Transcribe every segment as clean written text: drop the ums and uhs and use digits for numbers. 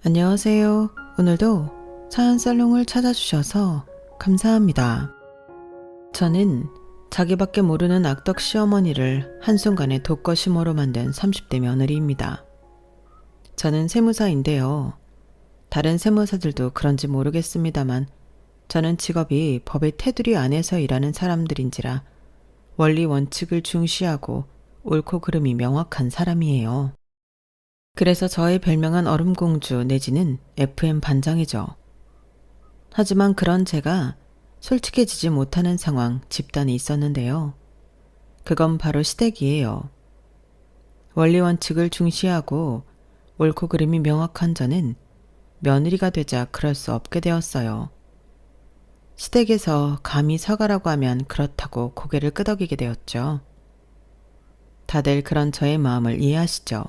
안녕하세요. 오늘도 사연살롱을 찾아주셔서 감사합니다. 저는 자기밖에 모르는 악덕 시어머니를 한순간에 독거심어로 만든 30대 며느리입니다. 저는 세무사인데요. 다른 세무사들도 그런지 모르겠습니다만 저는 직업이 법의 테두리 안에서 일하는 사람들인지라 원리 원칙을 중시하고 옳고 그름이 명확한 사람이에요. 그래서 저의 별명은 얼음공주 내지는 FM 반장이죠. 하지만 그런 제가 솔직해지지 못하는 상황 집단이 있었는데요. 그건 바로 시댁이에요. 원리 원칙을 중시하고 옳고 그름이 명확한 저는 며느리가 되자 그럴 수 없게 되었어요. 시댁에서 감히 서가라고 하면 그렇다고 고개를 끄덕이게 되었죠. 다들 그런 저의 마음을 이해하시죠?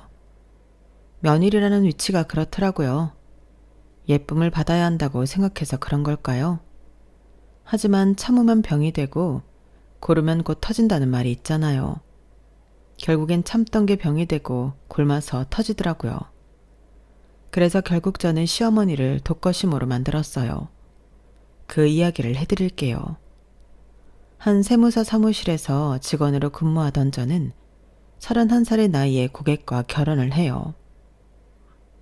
며느리라는 위치가 그렇더라고요. 예쁨을 받아야 한다고 생각해서 그런 걸까요? 하지만 참으면 병이 되고 고르면 곧 터진다는 말이 있잖아요. 결국엔 참던 게 병이 되고 굶어서 터지더라고요. 그래서 결국 저는 시어머니를 독거심으로 만들었어요. 그 이야기를 해드릴게요. 한 세무사 사무실에서 직원으로 근무하던 저는 31살의 나이에 고객과 결혼을 해요.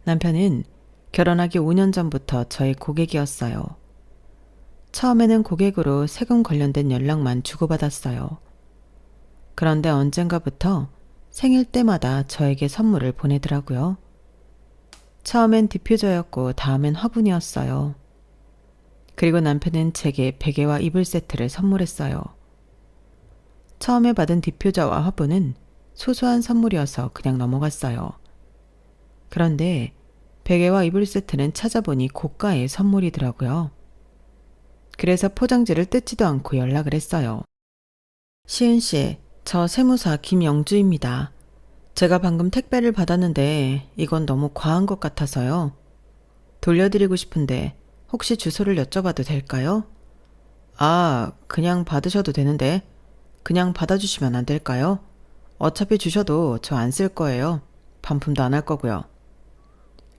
남편은 결혼하기 5년 전부터 저의 고객이었어요. 처음에는 고객으로 세금 관련된 연락만 주고받았어요. 그런데 언젠가부터 생일 때마다 저에게 선물을 보내더라고요. 처음엔 디퓨저였고 다음엔 화분이었어요. 그리고 남편은 제게 베개와 이불 세트를 선물했어요. 처음에 받은 디퓨저와 화분은 소소한 선물이어서 그냥 넘어갔어요. 그런데 베개와 이불 세트는 찾아보니 고가의 선물이더라고요. 그래서 포장지를 뜯지도 않고 연락을 했어요. 시은 씨, 저 세무사 김영주입니다. 제가 방금 택배를 받았는데 이건 너무 과한 것 같아서요. 돌려드리고 싶은데 혹시 주소를 여쭤봐도 될까요? 아, 그냥 받으셔도 되는데 그냥 받아주시면 안 될까요? 어차피 주셔도 저 안 쓸 거예요. 반품도 안 할 거고요.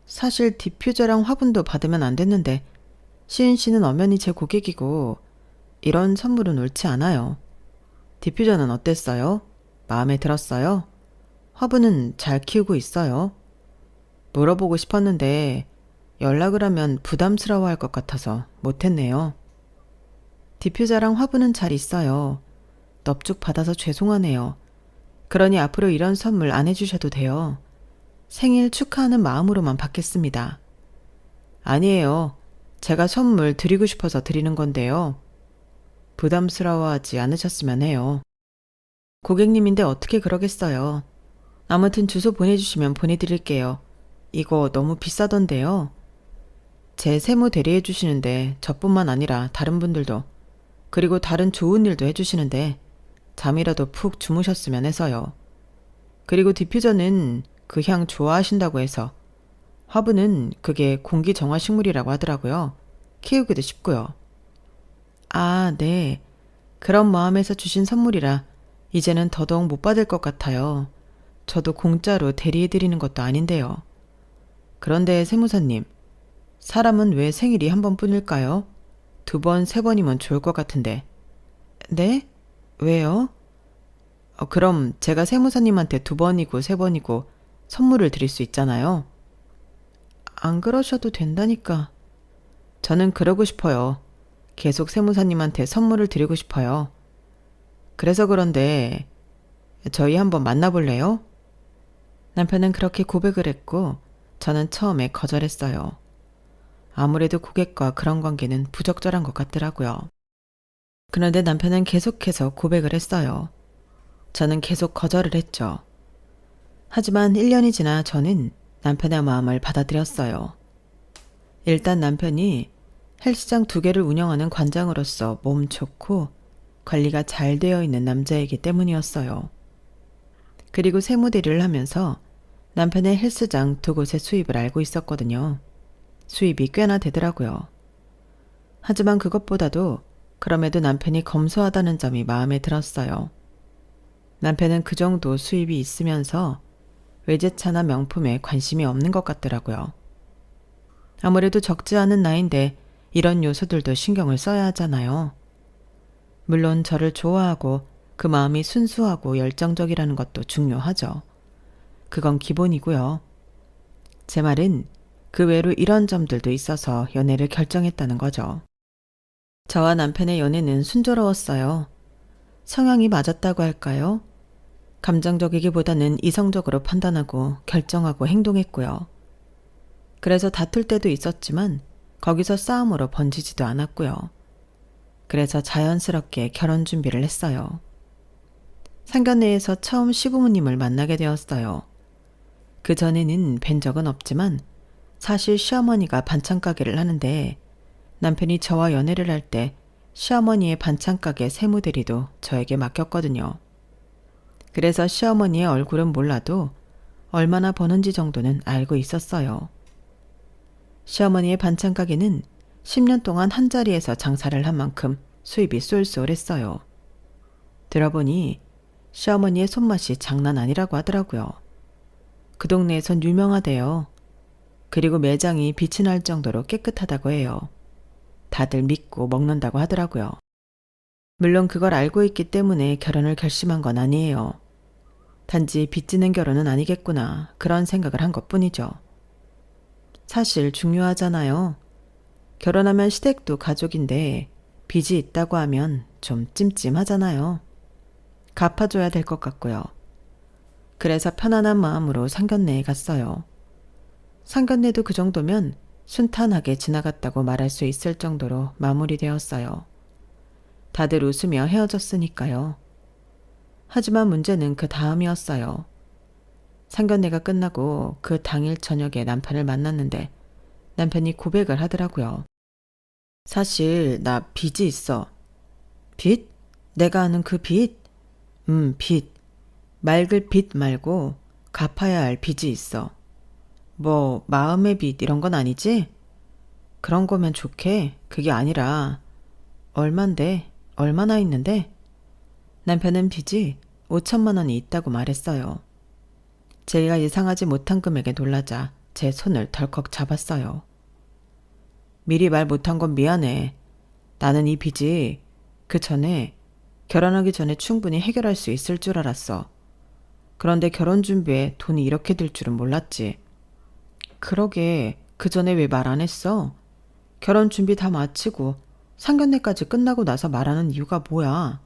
사실 디퓨저랑 화분도 받으면 안 됐는데 시은 씨는 엄연히 제 고객이고 이런 선물은 옳지 않아요. 디퓨저는 어땠어요? 마음에 들었어요? 화분은 잘 키우고 있어요? 물어보고 싶었는데 연락을 하면 부담스러워할 것 같아서 못했네요. 디퓨저랑 화분은 잘 있어요. 넙죽 받아서 죄송하네요. 그러니 앞으로 이런 선물 안 해주셔도 돼요. 생일 축하하는 마음으로만 받겠습니다. 아니에요. 제가 선물 드리고 싶어서 드리는 건데요. 부담스러워하지 않으셨으면 해요. 고객님인데 어떻게 그러겠어요. 아무튼 주소 보내주시면 보내드릴게요. 이거 너무 비싸던데요. 제 세무 대리해 주시는데 저뿐만 아니라 다른 분들도 그리고 다른 좋은 일도 해주시는데 잠이라도 푹 주무셨으면 해서요. 그리고 디퓨저는 그 향 좋아하신다고 해서 화분은 그게 공기정화식물이라고 하더라고요. 키우기도 쉽고요. 아, 네. 그런 마음에서 주신 선물이라 이제는 더더욱 못 받을 것 같아요. 저도 공짜로 대리해드리는 것도 아닌데요. 그런데 세무사님, 사람은 왜 생일이 한 번뿐일까요? 2번, 3번이면 좋을 것 같은데. 네? 왜요? 그럼 제가 세무사님한테 2번이고 3번이고 선물을 드릴 수 있잖아요. 안 그러셔도 된다니까. 저는 그러고 싶어요. 계속 세무사님한테 선물을 드리고 싶어요. 그래서 그런데 저희 한번 만나볼래요? 남편은 그렇게 고백을 했고 저는 처음에 거절했어요. 아무래도 고객과 그런 관계는 부적절한 것 같더라고요. 그런데 남편은 계속해서 고백을 했어요. 저는 계속 거절을 했죠. 하지만 1년이 지나 저는 남편의 마음을 받아들였어요. 일단 남편이 헬스장 2개를 운영하는 관장으로서 몸 좋고 관리가 잘 되어 있는 남자이기 때문이었어요. 그리고 세무대리를 하면서 남편의 헬스장 2곳의 수입을 알고 있었거든요. 수입이 꽤나 되더라고요. 하지만 그것보다도 그럼에도 남편이 검소하다는 점이 마음에 들었어요. 남편은 그 정도 수입이 있으면서 외제차나 명품에 관심이 없는 것 같더라고요. 아무래도 적지 않은 나이인데 이런 요소들도 신경을 써야 하잖아요. 물론 저를 좋아하고 그 마음이 순수하고 열정적이라는 것도 중요하죠. 그건 기본이고요. 제 말은 그 외로 이런 점들도 있어서 연애를 결정했다는 거죠. 저와 남편의 연애는 순조로웠어요. 성향이 맞았다고 할까요? 감정적이기보다는 이성적으로 판단하고 결정하고 행동했고요. 그래서 다툴 때도 있었지만 거기서 싸움으로 번지지도 않았고요. 그래서 자연스럽게 결혼 준비를 했어요. 상견례에서 처음 시부모님을 만나게 되었어요. 그 전에는 뵌 적은 없지만 사실 시어머니가 반찬 가게를 하는데 남편이 저와 연애를 할 때 시어머니의 반찬 가게 세무대리도 저에게 맡겼거든요. 그래서 시어머니의 얼굴은 몰라도 얼마나 버는지 정도는 알고 있었어요. 시어머니의 반찬 가게는 10년 동안 한 자리에서 장사를 한 만큼 수입이 쏠쏠했어요. 들어보니 시어머니의 손맛이 장난 아니라고 하더라고요. 그 동네에선 유명하대요. 그리고 매장이 빛이 날 정도로 깨끗하다고 해요. 다들 믿고 먹는다고 하더라고요. 물론 그걸 알고 있기 때문에 결혼을 결심한 건 아니에요. 단지 빚지는 결혼은 아니겠구나 그런 생각을 한 것뿐이죠. 사실 중요하잖아요. 결혼하면 시댁도 가족인데 빚이 있다고 하면 좀 찜찜하잖아요. 갚아줘야 될 것 같고요. 그래서 편안한 마음으로 상견례에 갔어요. 상견례도 그 정도면 순탄하게 지나갔다고 말할 수 있을 정도로 마무리되었어요. 다들 웃으며 헤어졌으니까요. 하지만 문제는 그 다음이었어요. 상견례가 끝나고 그 당일 저녁에 남편을 만났는데 남편이 고백을 하더라고요. 사실 나 빚이 있어. 빚? 내가 아는 그 빚? 빚. 맑을 빚 말고 갚아야 할 빚이 있어. 뭐 마음의 빚 이런 건 아니지? 그런 거면 좋게. 그게 아니라 얼만데? 얼마나 있는데? 남편은 빚이 5천만 원이 있다고 말했어요. 제가 예상하지 못한 금액에 놀라자 제 손을 덜컥 잡았어요. 미리 말 못한 건 미안해. 나는 이 빚이 그 전에 결혼하기 전에 충분히 해결할 수 있을 줄 알았어. 그런데 결혼 준비에 돈이 이렇게 들 줄은 몰랐지. 그러게 그 전에 왜 말 안 했어? 결혼 준비 다 마치고 상견례까지 끝나고 나서 말하는 이유가 뭐야?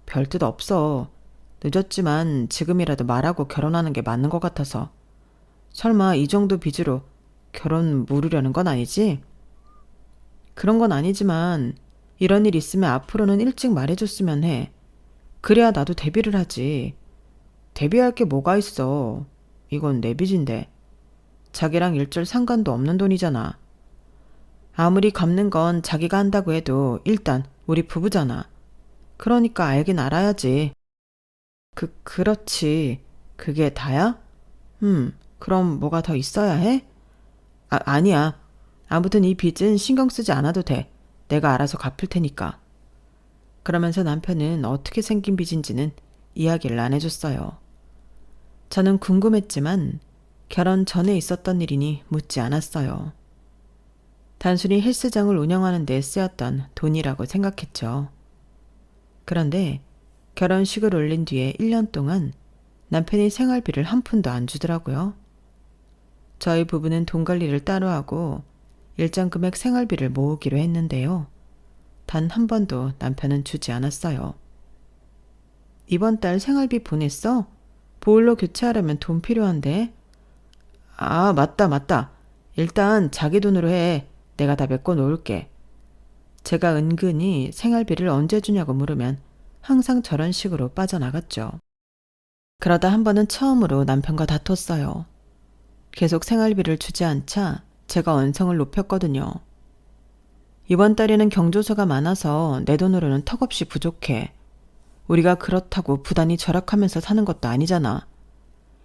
별 뜻 없어. 늦었지만 지금이라도 말하고 결혼하는 게 맞는 것 같아서. 설마 이 정도 빚으로 결혼 무르려는 건 아니지? 그런 건 아니지만 이런 일 있으면 앞으로는 일찍 말해줬으면 해. 그래야 나도 대비를 하지. 대비할 게 뭐가 있어. 이건 내 빚인데. 자기랑 일절 상관도 없는 돈이잖아. 아무리 갚는 건 자기가 한다고 해도 일단 우리 부부잖아. 그러니까 알긴 알아야지. 그렇지. 그게 다야? 그럼 뭐가 더 있어야 해? 아니야. 아무튼 이 빚은 신경 쓰지 않아도 돼. 내가 알아서 갚을 테니까. 그러면서 남편은 어떻게 생긴 빚인지는 이야기를 안 해줬어요. 저는 궁금했지만 결혼 전에 있었던 일이니 묻지 않았어요. 단순히 헬스장을 운영하는 데 쓰였던 돈이라고 생각했죠. 그런데 결혼식을 올린 뒤에 1년 동안 남편이 생활비를 한 푼도 안 주더라고요. 저희 부부는 돈 관리를 따로 하고 일정 금액 생활비를 모으기로 했는데요. 단 한 번도 남편은 주지 않았어요. 이번 달 생활비 보냈어? 보일러 교체하려면 돈 필요한데. 아, 맞다. 일단 자기 돈으로 해. 내가 다 메꿔 놓을게. 제가 은근히 생활비를 언제 주냐고 물으면 항상 저런 식으로 빠져나갔죠. 그러다 한 번은 처음으로 남편과 다퉜어요. 계속 생활비를 주지 않자 제가 언성을 높였거든요. 이번 달에는 경조사가 많아서 내 돈으로는 턱없이 부족해. 우리가 그렇다고 부단히 절약하면서 사는 것도 아니잖아.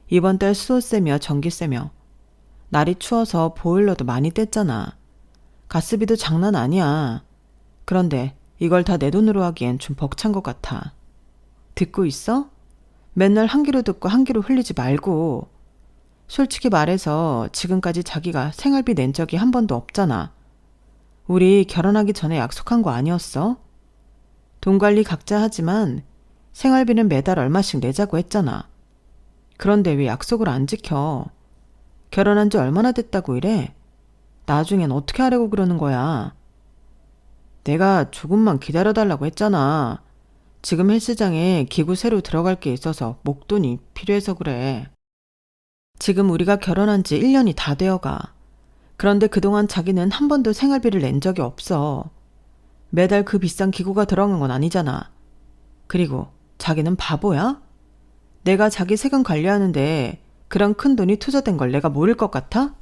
이번 달 수도세며 전기세며 날이 추워서 보일러도 많이 뗐잖아. 가스비도 장난 아니야. 그런데 이걸 다 내 돈으로 하기엔 좀 벅찬 것 같아. 듣고 있어? 맨날 한 귀로 듣고 한 귀로 흘리지 말고. 솔직히 말해서 지금까지 자기가 생활비 낸 적이 한 번도 없잖아. 우리 결혼하기 전에 약속한 거 아니었어? 돈 관리 각자 하지만 생활비는 매달 얼마씩 내자고 했잖아. 그런데 왜 약속을 안 지켜? 결혼한 지 얼마나 됐다고 이래? 나중엔 어떻게 하려고 그러는 거야? 내가 조금만 기다려달라고 했잖아. 지금 헬스장에 기구 새로 들어갈 게 있어서 목돈이 필요해서 그래. 지금 우리가 결혼한 지 1년이 다 되어가. 그런데 그동안 자기는 한 번도 생활비를 낸 적이 없어. 매달 그 비싼 기구가 들어간 건 아니잖아. 그리고 자기는 바보야? 내가 자기 세금 관리하는데 그런 큰 돈이 투자된 걸 내가 모를 것 같아?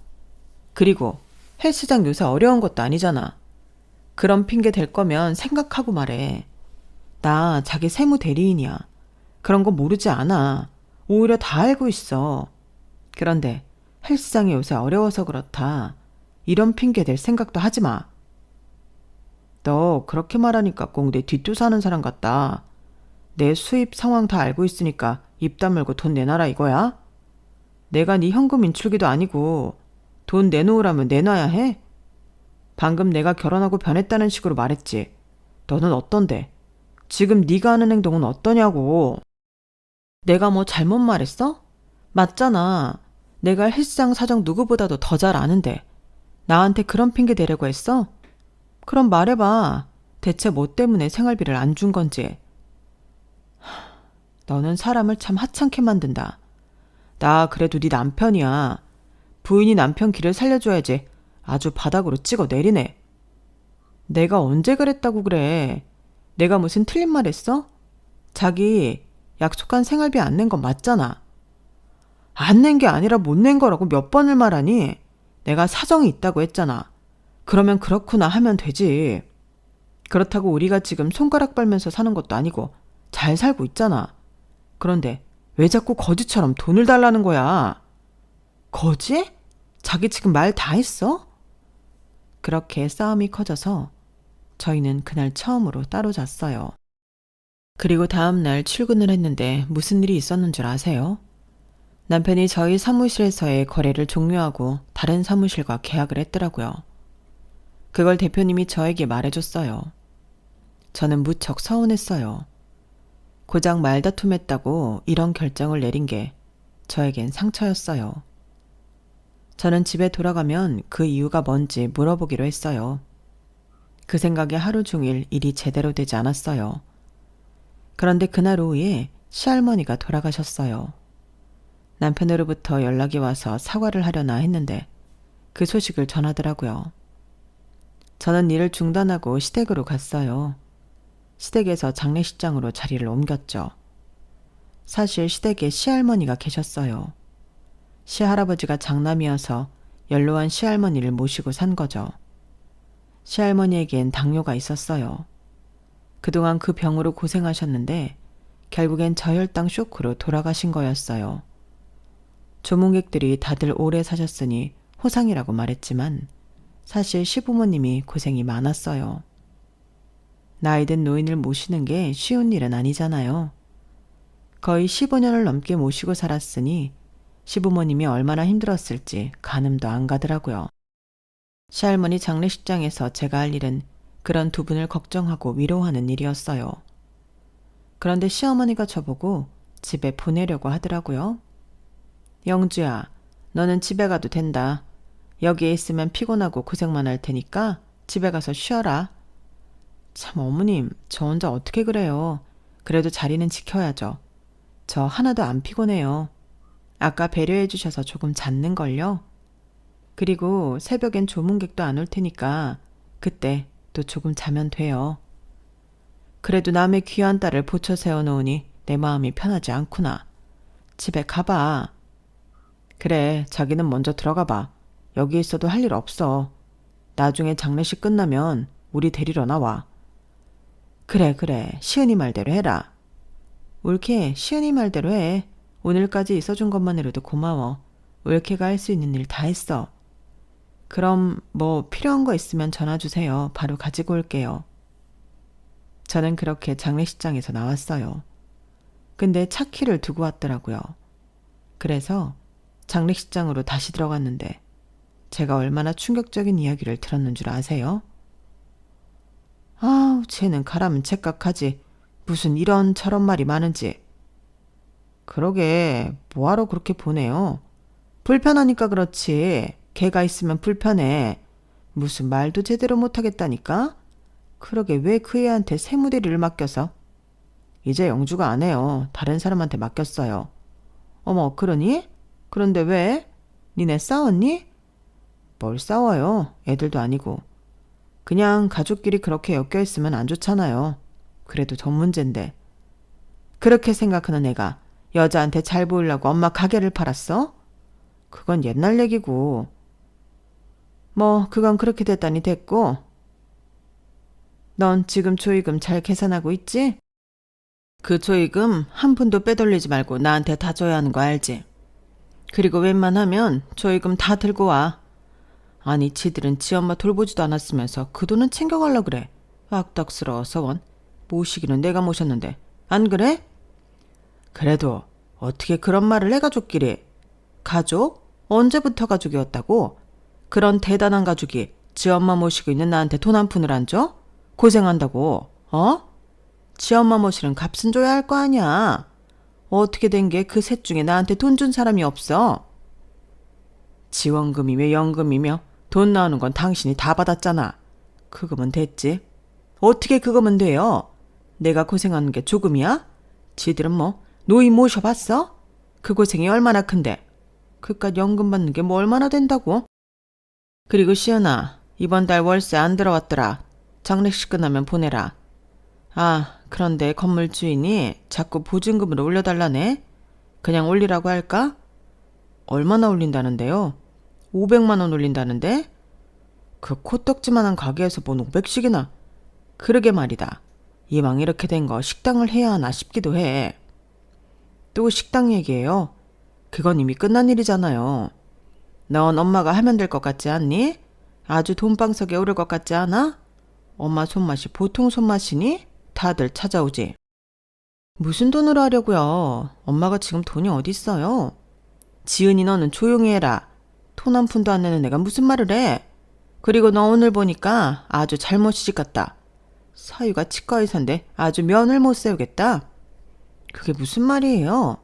그리고 헬스장 요새 어려운 것도 아니잖아. 그런 핑계 댈 거면 생각하고 말해. 나 자기 세무 대리인이야. 그런 거 모르지 않아. 오히려 다 알고 있어. 그런데 헬스장이 요새 어려워서 그렇다. 이런 핑계 댈 생각도 하지 마. 너 그렇게 말하니까 꼭 내 뒷조사하는 사람 같다. 내 수입 상황 다 알고 있으니까 입 다물고 돈 내놔라 이거야? 내가 네 현금 인출기도 아니고 돈 내놓으라면 내놔야 해? 방금 내가 결혼하고 변했다는 식으로 말했지. 너는 어떤데? 지금 네가 하는 행동은 어떠냐고. 내가 뭐 잘못 말했어? 맞잖아. 내가 헬스장 사정 누구보다도 더 잘 아는데 나한테 그런 핑계 대려고 했어? 그럼 말해봐. 대체 뭐 때문에 생활비를 안 준 건지. 너는 사람을 참 하찮게 만든다. 나 그래도 네 남편이야. 부인이 남편 길을 살려줘야지 아주 바닥으로 찍어 내리네. 내가 언제 그랬다고 그래. 내가 무슨 틀린 말 했어? 자기 약속한 생활비 안 낸 건 맞잖아. 안 낸 게 아니라 못 낸 거라고 몇 번을 말하니? 내가 사정이 있다고 했잖아. 그러면 그렇구나 하면 되지. 그렇다고 우리가 지금 손가락 빨면서 사는 것도 아니고 잘 살고 있잖아. 그런데 왜 자꾸 거지처럼 돈을 달라는 거야? 거지? 자기 지금 말 다 했어? 그렇게 싸움이 커져서 저희는 그날 처음으로 따로 잤어요. 그리고 다음날 출근을 했는데 무슨 일이 있었는 줄 아세요? 남편이 저희 사무실에서의 거래를 종료하고 다른 사무실과 계약을 했더라고요. 그걸 대표님이 저에게 말해줬어요. 저는 무척 서운했어요. 고작 말다툼했다고 이런 결정을 내린 게 저에겐 상처였어요. 저는 집에 돌아가면 그 이유가 뭔지 물어보기로 했어요. 그 생각에 하루 종일 일이 제대로 되지 않았어요. 그런데 그날 오후에 시할머니가 돌아가셨어요. 남편으로부터 연락이 와서 사과를 하려나 했는데 그 소식을 전하더라고요. 저는 일을 중단하고 시댁으로 갔어요. 시댁에서 장례식장으로 자리를 옮겼죠. 사실 시댁에 시할머니가 계셨어요. 시할아버지가 장남이어서 연로한 시할머니를 모시고 산 거죠. 시할머니에겐 당뇨가 있었어요. 그동안 그 병으로 고생하셨는데 결국엔 저혈당 쇼크로 돌아가신 거였어요. 조문객들이 다들 오래 사셨으니 호상이라고 말했지만 사실 시부모님이 고생이 많았어요. 나이든 노인을 모시는 게 쉬운 일은 아니잖아요. 거의 15년을 넘게 모시고 살았으니 시부모님이 얼마나 힘들었을지 가늠도 안 가더라고요. 시할머니 장례식장에서 제가 할 일은 그런 두 분을 걱정하고 위로하는 일이었어요. 그런데 시어머니가 저보고 집에 보내려고 하더라고요. 영주야, 너는 집에 가도 된다. 여기에 있으면 피곤하고 고생만 할 테니까 집에 가서 쉬어라. 참 어머님, 저 혼자 어떻게 그래요. 그래도 자리는 지켜야죠. 저 하나도 안 피곤해요. 아까 배려해 주셔서 조금 잤는걸요. 그리고 새벽엔 조문객도 안 올 테니까 그때 또 조금 자면 돼요. 그래도 남의 귀한 딸을 보쳐 세워놓으니 내 마음이 편하지 않구나. 집에 가봐. 그래, 자기는 먼저 들어가봐. 여기 있어도 할 일 없어. 나중에 장례식 끝나면 우리 데리러 나와. 그래, 시은이 말대로 해라. 옳게 시은이 말대로 해. 오늘까지 있어준 것만으로도 고마워. 옳게가 할 수 있는 일 다 했어. 그럼 뭐 필요한 거 있으면 전화 주세요. 바로 가지고 올게요. 저는 그렇게 장례식장에서 나왔어요. 근데 차 키를 두고 왔더라고요. 그래서 장례식장으로 다시 들어갔는데 제가 얼마나 충격적인 이야기를 들었는 줄 아세요? 아우, 쟤는 가라면 째깍하지. 무슨 이런저런 말이 많은지. 그러게, 뭐하러 그렇게 보내요? 불편하니까 그렇지. 걔가 있으면 불편해. 무슨 말도 제대로 못하겠다니까? 그러게 왜 그 애한테 세무대리를 맡겨서? 이제 영주가 안 해요. 다른 사람한테 맡겼어요. 어머, 그러니? 그런데 왜? 니네 싸웠니? 뭘 싸워요. 애들도 아니고. 그냥 가족끼리 그렇게 엮여있으면 안 좋잖아요. 그래도 전 문제인데. 그렇게 생각하는 애가 여자한테 잘 보이려고 엄마 가게를 팔았어? 그건 옛날 얘기고. 뭐 그건 그렇게 됐다니 됐고. 넌 지금 조의금 잘 계산하고 있지? 그 조의금 한 푼도 빼돌리지 말고 나한테 다 줘야 하는 거 알지? 그리고 웬만하면 조의금 다 들고 와. 아니, 지들은 지 엄마 돌보지도 않았으면서 그 돈은 챙겨가려 그래. 악덕스러워서 원. 모시기는 내가 모셨는데. 안 그래? 그래도 어떻게 그런 말을 해, 가족끼리. 가족? 언제부터 가족이었다고? 그런 대단한 가족이 지 엄마 모시고 있는 나한테 돈 한 푼을 안 줘? 고생한다고. 어? 지 엄마 모시는 값은 줘야 할 거 아니야. 어떻게 된 게 그 셋 중에 나한테 돈 준 사람이 없어? 지원금이며 연금이며 돈 나오는 건 당신이 다 받았잖아. 그거면 됐지. 어떻게 그거면 돼요? 내가 고생하는 게 조금이야? 지들은 뭐 노인 모셔봤어? 그 고생이 얼마나 큰데. 그깟 연금 받는 게 뭐 얼마나 된다고? 그리고 시연아, 이번 달 월세 안 들어왔더라. 장례식 끝나면 보내라. 아, 그런데 건물 주인이 자꾸 보증금으로 올려달라네. 그냥 올리라고 할까? 얼마나 올린다는데요? 500만 원 올린다는데? 그 코떡지만한 가게에서 뭔 500씩이나. 그러게 말이다. 이왕 이렇게 된 거 식당을 해야 하나 싶기도 해. 또 식당 얘기예요. 그건 이미 끝난 일이잖아요. 넌 엄마가 하면 될 것 같지 않니? 아주 돈방석에 오를 것 같지 않아? 엄마 손맛이 보통 손맛이니? 다들 찾아오지. 무슨 돈으로 하려고요? 엄마가 지금 돈이 어딨어요? 지은이 너는 조용히 해라. 돈 한 푼도 안 내는 애가 무슨 말을 해? 그리고 너 오늘 보니까 아주 잘못 시집갔다. 사유가 치과 의사인데 아주 면을 못 세우겠다. 그게 무슨 말이에요?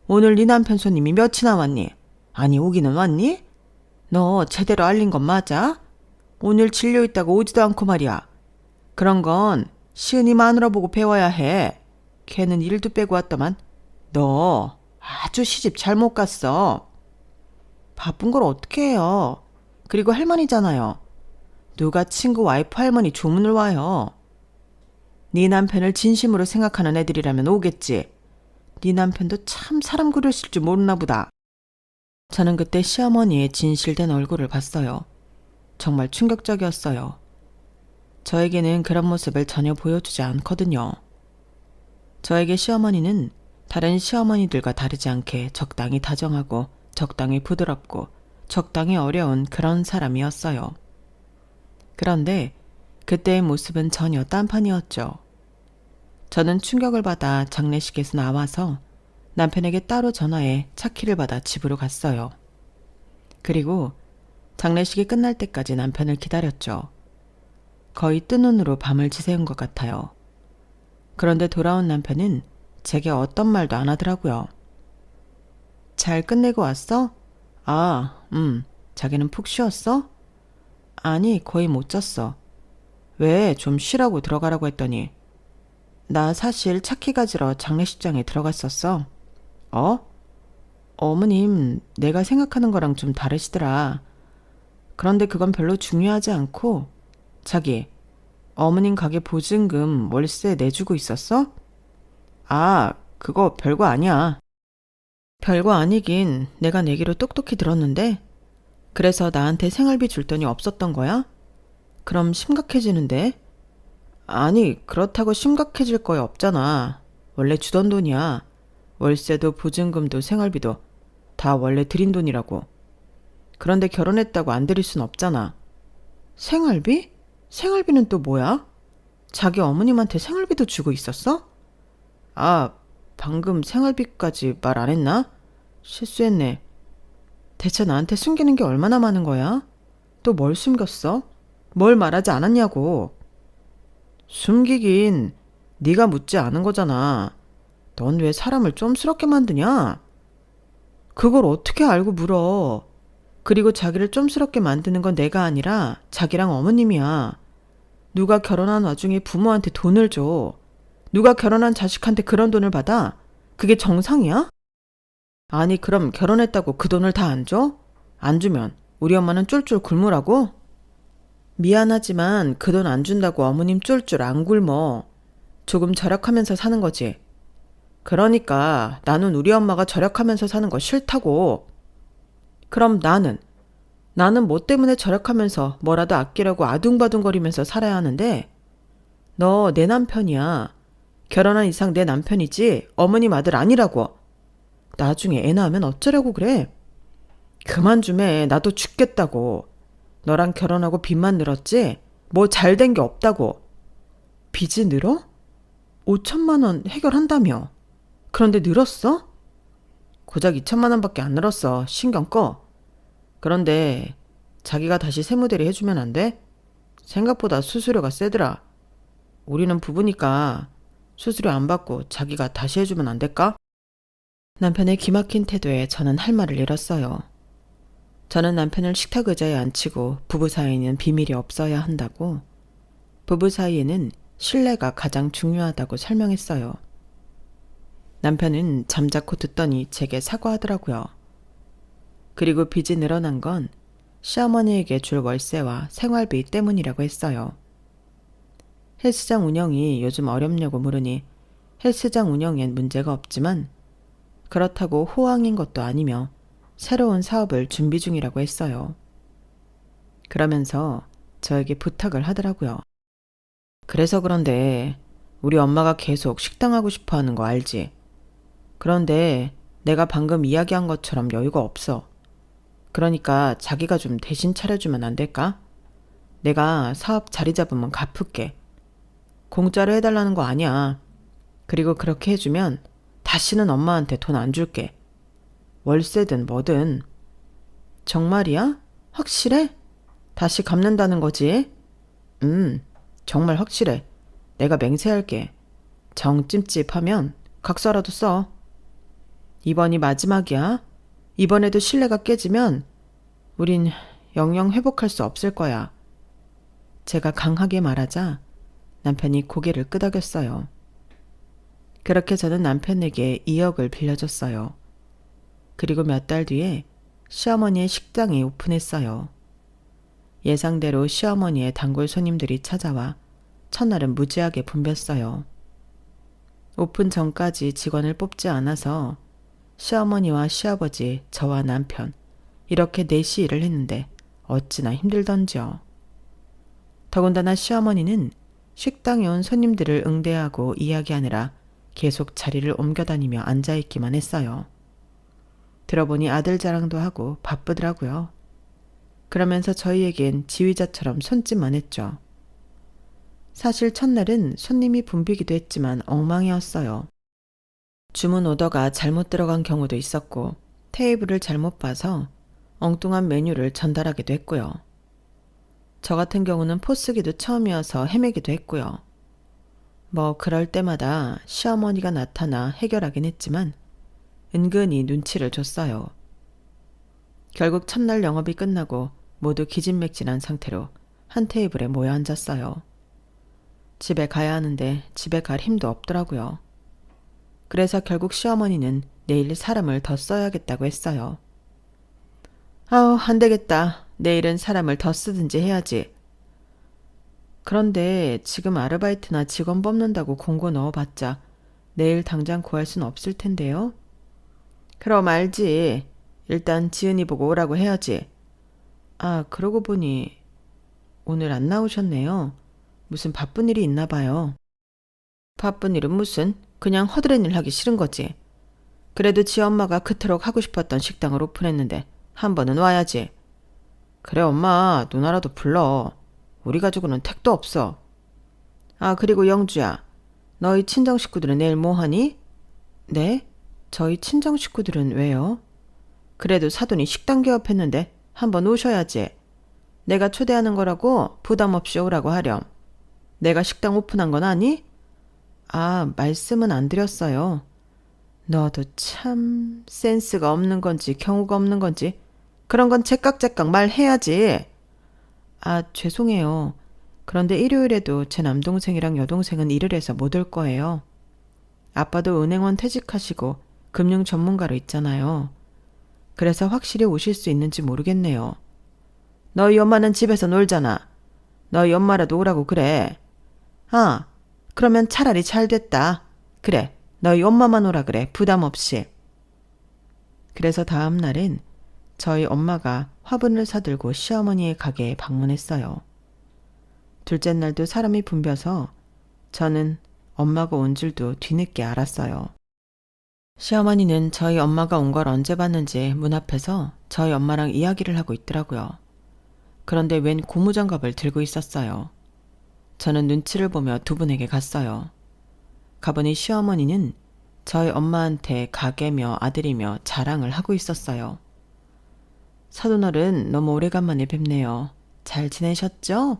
오늘 네 남편 손님이 몇이나 왔니? 아니, 오기는 왔니? 너 제대로 알린 건 맞아? 오늘 진료 있다고 오지도 않고 말이야. 그런 건 시은이 마누라 보고 배워야 해. 걔는 일도 빼고 왔더만. 너 아주 시집 잘못 갔어. 바쁜 걸 어떻게 해요. 그리고 할머니잖아요. 누가 친구 와이프 할머니 조문을 와요. 네 남편을 진심으로 생각하는 애들이라면 오겠지. 네 남편도 참 사람 그러실 줄 모르나 보다. 저는 그때 시어머니의 진실된 얼굴을 봤어요. 정말 충격적이었어요. 저에게는 그런 모습을 전혀 보여주지 않거든요. 저에게 시어머니는 다른 시어머니들과 다르지 않게 적당히 다정하고 적당히 부드럽고 적당히 어려운 그런 사람이었어요. 그런데 그때의 모습은 전혀 딴판이었죠. 저는 충격을 받아 장례식에서 나와서 남편에게 따로 전화해 차키를 받아 집으로 갔어요. 그리고 장례식이 끝날 때까지 남편을 기다렸죠. 거의 뜬 눈으로 밤을 지새운 것 같아요. 그런데 돌아온 남편은 제게 어떤 말도 안 하더라고요. 잘 끝내고 왔어? 아, 자기는 푹 쉬었어? 아니, 거의 못 잤어. 왜? 좀 쉬라고 들어가라고 했더니. 나 사실 차키 가지러 장례식장에 들어갔었어. 어? 어머님, 내가 생각하는 거랑 좀 다르시더라. 그런데 그건 별로 중요하지 않고, 자기, 어머님 가게 보증금 월세 내주고 있었어? 아, 그거 별거 아니야. 별거 아니긴 내가 내기로 똑똑히 들었는데, 그래서 나한테 생활비 줄 돈이 없었던 거야? 그럼 심각해지는데? 아니, 그렇다고 심각해질 거야 없잖아. 원래 주던 돈이야. 월세도 보증금도 생활비도 다 원래 드린 돈이라고. 그런데 결혼했다고 안 드릴 순 없잖아. 생활비? 생활비는 또 뭐야? 자기 어머님한테 생활비도 주고 있었어? 아, 방금 생활비까지 말 안 했나? 실수했네. 대체 나한테 숨기는 게 얼마나 많은 거야? 또 뭘 숨겼어? 뭘 말하지 않았냐고. 숨기긴 네가 묻지 않은 거잖아. 넌 왜 사람을 쫌스럽게 만드냐? 그걸 어떻게 알고 물어. 그리고 자기를 쫌스럽게 만드는 건 내가 아니라 자기랑 어머님이야. 누가 결혼한 와중에 부모한테 돈을 줘. 누가 결혼한 자식한테 그런 돈을 받아? 그게 정상이야? 아니 그럼 결혼했다고 그 돈을 다 안 줘? 안 주면 우리 엄마는 쫄쫄 굶으라고? 미안하지만 그 돈 안 준다고 어머님 쫄쫄 안 굶어. 조금 절약하면서 사는 거지. 그러니까 나는 우리 엄마가 절약하면서 사는 거 싫다고. 그럼 나는 뭐 때문에 절약하면서 뭐라도 아끼려고 아둥바둥거리면서 살아야 하는데? 너 내 남편이야. 결혼한 이상 내 남편이지 어머님 아들 아니라고. 나중에 애 낳으면 어쩌려고 그래? 그만 좀 해. 나도 죽겠다고. 너랑 결혼하고 빚만 늘었지? 뭐 잘된 게 없다고. 빚이 늘어? 5천만 원 해결한다며. 그런데 늘었어? 고작 2천만 원밖에 안 늘었어. 신경 꺼. 그런데 자기가 다시 세무대리 해주면 안 돼? 생각보다 수수료가 세더라. 우리는 부부니까 수수료 안 받고 자기가 다시 해주면 안 될까? 남편의 기막힌 태도에 저는 할 말을 잃었어요. 저는 남편을 식탁 의자에 앉히고 부부 사이에는 비밀이 없어야 한다고, 부부 사이에는 신뢰가 가장 중요하다고 설명했어요. 남편은 잠자코 듣더니 제게 사과하더라고요. 그리고 빚이 늘어난 건 시어머니에게 줄 월세와 생활비 때문이라고 했어요. 헬스장 운영이 요즘 어렵냐고 물으니 헬스장 운영엔 문제가 없지만 그렇다고 호황인 것도 아니며 새로운 사업을 준비 중이라고 했어요. 그러면서 저에게 부탁을 하더라고요. 그래서 그런데 우리 엄마가 계속 식당 하고 싶어 하는 거 알지? 그런데 내가 방금 이야기한 것처럼 여유가 없어. 그러니까 자기가 좀 대신 차려주면 안 될까? 내가 사업 자리 잡으면 갚을게. 공짜로 해달라는 거 아니야. 그리고 그렇게 해주면 다시는 엄마한테 돈 안 줄게. 월세든 뭐든. 정말이야? 확실해? 다시 갚는다는 거지? 정말 확실해. 내가 맹세할게. 정 찜찜하면 각서라도 써. 이번이 마지막이야. 이번에도 신뢰가 깨지면 우린 영영 회복할 수 없을 거야. 제가 강하게 말하자 남편이 고개를 끄덕였어요. 그렇게 저는 남편에게 2억을 빌려줬어요. 그리고 몇 달 뒤에 시어머니의 식당이 오픈했어요. 예상대로 시어머니의 단골 손님들이 찾아와 첫날은 무지하게 붐볐어요. 오픈 전까지 직원을 뽑지 않아서 시어머니와 시아버지, 저와 남편 이렇게 넷이 일을 했는데 어찌나 힘들던지요. 더군다나 시어머니는 식당에 온 손님들을 응대하고 이야기하느라 계속 자리를 옮겨다니며 앉아있기만 했어요. 들어보니 아들 자랑도 하고 바쁘더라고요. 그러면서 저희에겐 지휘자처럼 손짓만 했죠. 사실 첫날은 손님이 붐비기도 했지만 엉망이었어요. 주문 오더가 잘못 들어간 경우도 있었고 테이블을 잘못 봐서 엉뚱한 메뉴를 전달하기도 했고요. 저 같은 경우는 포스기도 처음이어서 헤매기도 했고요. 뭐 그럴 때마다 시어머니가 나타나 해결하긴 했지만 은근히 눈치를 줬어요. 결국 첫날 영업이 끝나고 모두 기진맥진한 상태로 한 테이블에 모여 앉았어요. 집에 가야 하는데 집에 갈 힘도 없더라고요. 그래서 결국 시어머니는 내일 사람을 더 써야겠다고 했어요. 아우, 안 되겠다. 내일은 사람을 더 쓰든지 해야지. 그런데 지금 아르바이트나 직원 뽑는다고 공고 넣어봤자 내일 당장 구할 순 없을 텐데요. 그럼 알지. 일단 지은이 보고 오라고 해야지. 아, 그러고 보니 오늘 안 나오셨네요. 무슨 바쁜 일이 있나 봐요. 바쁜 일은 무슨, 그냥 허드렛 일 하기 싫은 거지. 그래도 지 엄마가 그토록 하고 싶었던 식당을 오픈했는데 한 번은 와야지. 그래 엄마, 누나라도 불러. 우리 가족은 택도 없어. 아, 그리고 영주야, 너희 친정 식구들은 내일 뭐 하니? 네? 저희 친정 식구들은 왜요? 그래도 사돈이 식당 개업했는데 한번 오셔야지. 내가 초대하는 거라고 부담 없이 오라고 하렴. 내가 식당 오픈한 건 아니? 아, 말씀은 안 드렸어요. 너도 참 센스가 없는 건지 경우가 없는 건지 그런 건 제깍제깍 말해야지. 아, 죄송해요. 그런데 일요일에도 제 남동생이랑 여동생은 일을 해서 못 올 거예요. 아빠도 은행원 퇴직하시고 금융 전문가로 있잖아요. 그래서 확실히 오실 수 있는지 모르겠네요. 너희 엄마는 집에서 놀잖아. 너희 엄마라도 오라고 그래. 아, 그러면 차라리 잘 됐다. 그래, 너희 엄마만 오라 그래, 부담 없이. 그래서 다음 날엔 저희 엄마가 화분을 사들고 시어머니의 가게에 방문했어요. 둘째 날도 사람이 붐벼서 저는 엄마가 온 줄도 뒤늦게 알았어요. 시어머니는 저희 엄마가 온 걸 언제 봤는지 문 앞에서 저희 엄마랑 이야기를 하고 있더라고요. 그런데 웬 고무장갑을 들고 있었어요. 저는 눈치를 보며 두 분에게 갔어요. 가보니 시어머니는 저희 엄마한테 가게며 아들이며 자랑을 하고 있었어요. 사돈어른 너무 오래간만에 뵙네요. 잘 지내셨죠?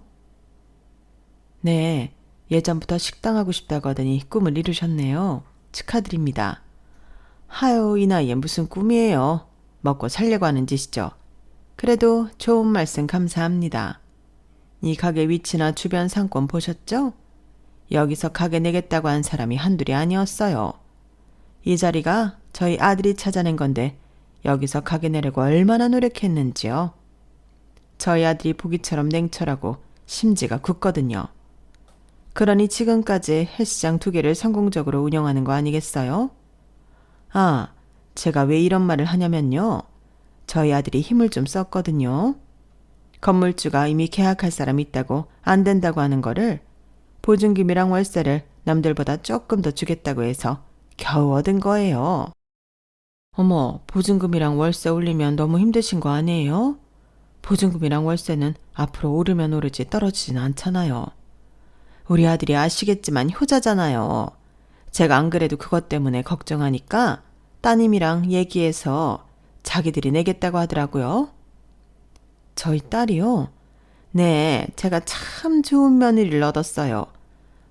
네, 예전부터 식당 하고 싶다고 하더니 꿈을 이루셨네요. 축하드립니다. 하요, 이 나이에 무슨 꿈이에요. 먹고 살려고 하는 짓이죠. 그래도 좋은 말씀 감사합니다. 이 가게 위치나 주변 상권 보셨죠? 여기서 가게 내겠다고 한 사람이 한둘이 아니었어요. 이 자리가 저희 아들이 찾아낸 건데 여기서 가게 내려고 얼마나 노력했는지요. 저희 아들이 보기처럼 냉철하고 심지가 굳거든요. 그러니 지금까지 헬스장 2개를 성공적으로 운영하는 거 아니겠어요? 아, 제가 왜 이런 말을 하냐면요. 저희 아들이 힘을 좀 썼거든요. 건물주가 이미 계약할 사람이 있다고 안 된다고 하는 거를 보증금이랑 월세를 남들보다 조금 더 주겠다고 해서 겨우 얻은 거예요. 어머, 보증금이랑 월세 올리면 너무 힘드신 거 아니에요? 보증금이랑 월세는 앞으로 오르면 오르지 떨어지진 않잖아요. 우리 아들이 아시겠지만 효자잖아요. 제가 안 그래도 그것 때문에 걱정하니까 따님이랑 얘기해서 자기들이 내겠다고 하더라고요. 저희 딸이요? 네, 제가 참 좋은 며느리를 얻었어요.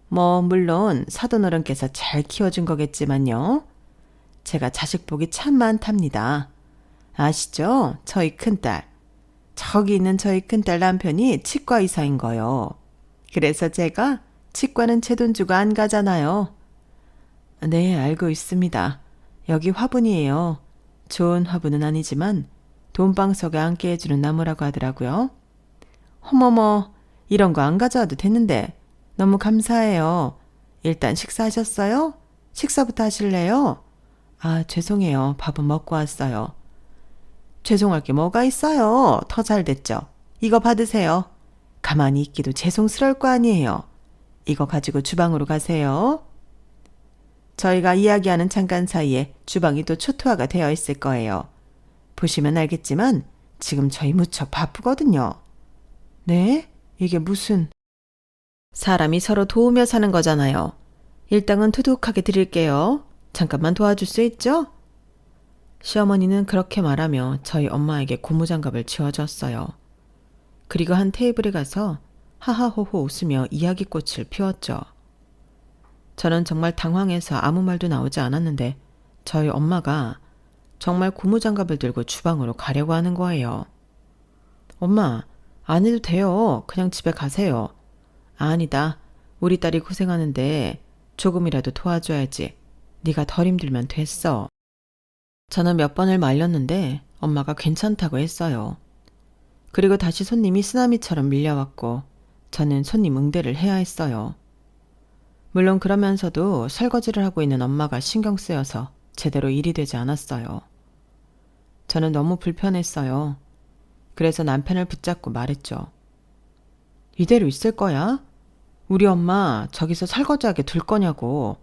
물론 사돈어른께서 잘 키워준 거겠지만요. 제가 자식 복이 참 많답니다. 아시죠? 저희 큰딸. 저기 있는 저희 큰딸 남편이 치과 의사인 거요. 그래서 제가 치과는 제 돈 주고 안 가잖아요. 네, 알고 있습니다. 여기 화분이에요. 좋은 화분은 아니지만 돈방 속에 앉게 해주는 나무라고 하더라고요. 어머머, 이런 거 안 가져와도 되는데 너무 감사해요. 일단 식사하셨어요? 식사부터 하실래요? 아, 죄송해요. 밥은 먹고 왔어요. 죄송할 게 뭐가 있어요. 더 잘 됐죠. 이거 받으세요. 가만히 있기도 죄송스러울 거 아니에요. 이거 가지고 주방으로 가세요. 저희가 이야기하는 잠깐 사이에 주방이 또 초토화가 되어 있을 거예요. 보시면 알겠지만 지금 저희 무척 바쁘거든요. 네? 이게 무슨... 사람이 서로 도우며 사는 거잖아요. 일당은 투둑하게 드릴게요. 잠깐만 도와줄 수 있죠? 시어머니는 그렇게 말하며 저희 엄마에게 고무장갑을 쥐어줬어요. 그리고 한 테이블에 가서 하하호호 웃으며 이야기꽃을 피웠죠. 저는 정말 당황해서 아무 말도 나오지 않았는데 저희 엄마가 정말 고무장갑을 들고 주방으로 가려고 하는 거예요. 엄마, 안 해도 돼요. 그냥 집에 가세요. 아니다. 우리 딸이 고생하는데 조금이라도 도와줘야지. 네가 덜 힘들면 됐어. 저는 몇 번을 말렸는데 엄마가 괜찮다고 했어요. 그리고 다시 손님이 쓰나미처럼 밀려왔고 저는 손님 응대를 해야 했어요. 물론 그러면서도 설거지를 하고 있는 엄마가 신경 쓰여서 제대로 일이 되지 않았어요. 저는 너무 불편했어요. 그래서 남편을 붙잡고 말했죠. 이대로 있을 거야? 우리 엄마 저기서 설거지하게 둘 거냐고.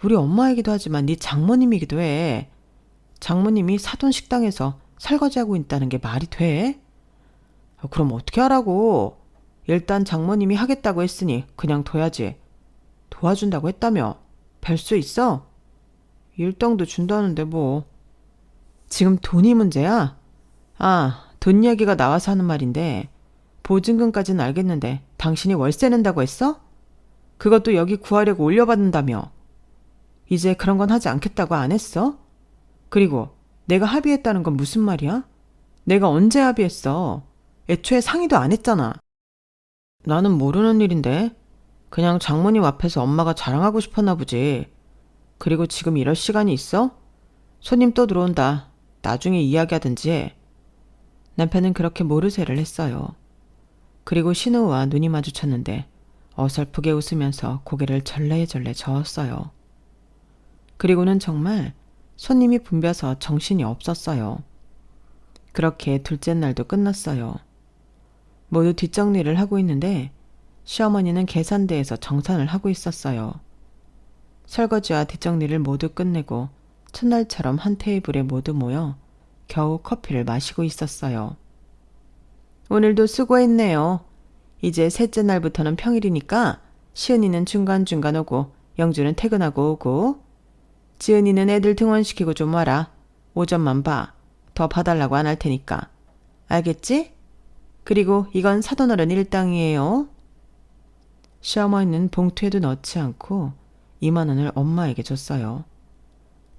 우리 엄마이기도 하지만 네 장모님이기도 해. 장모님이 사돈 식당에서 설거지하고 있다는 게 말이 돼? 그럼 어떻게 하라고? 일단 장모님이 하겠다고 했으니 그냥 둬야지. 도와준다고 했다며? 뵐 수 있어? 일당도 준다는데 뭐. 지금 돈이 문제야? 아, 돈 이야기가 나와서 하는 말인데 보증금까지는 알겠는데 당신이 월세 낸다고 했어? 그것도 여기 구하려고 올려받는다며. 이제 그런 건 하지 않겠다고 안 했어? 그리고 내가 합의했다는 건 무슨 말이야? 내가 언제 합의했어? 애초에 상의도 안 했잖아. 나는 모르는 일인데 그냥 장모님 앞에서 엄마가 자랑하고 싶었나 보지. 그리고 지금 이럴 시간이 있어? 손님 또 들어온다. 나중에 이야기하든지 해. 남편은 그렇게 모르쇠를 했어요. 그리고 신우와 눈이 마주쳤는데 어설프게 웃으면서 고개를 절레절레 저었어요. 그리고는 정말 손님이 붐벼서 정신이 없었어요. 그렇게 둘째 날도 끝났어요. 모두 뒷정리를 하고 있는데 시어머니는 계산대에서 정산을 하고 있었어요. 설거지와 뒷정리를 모두 끝내고 첫날처럼 한 테이블에 모두 모여 겨우 커피를 마시고 있었어요. 오늘도 수고했네요. 이제 셋째 날부터는 평일이니까 시은이는 중간중간 오고 영주는 퇴근하고 오고 지은이는 애들 등원시키고 좀 와라. 오전만 봐. 더 봐달라고 안 할 테니까. 알겠지? 그리고 이건 사돈어른 일당이에요. 시어머니는 봉투에도 넣지 않고 2만 원을 엄마에게 줬어요.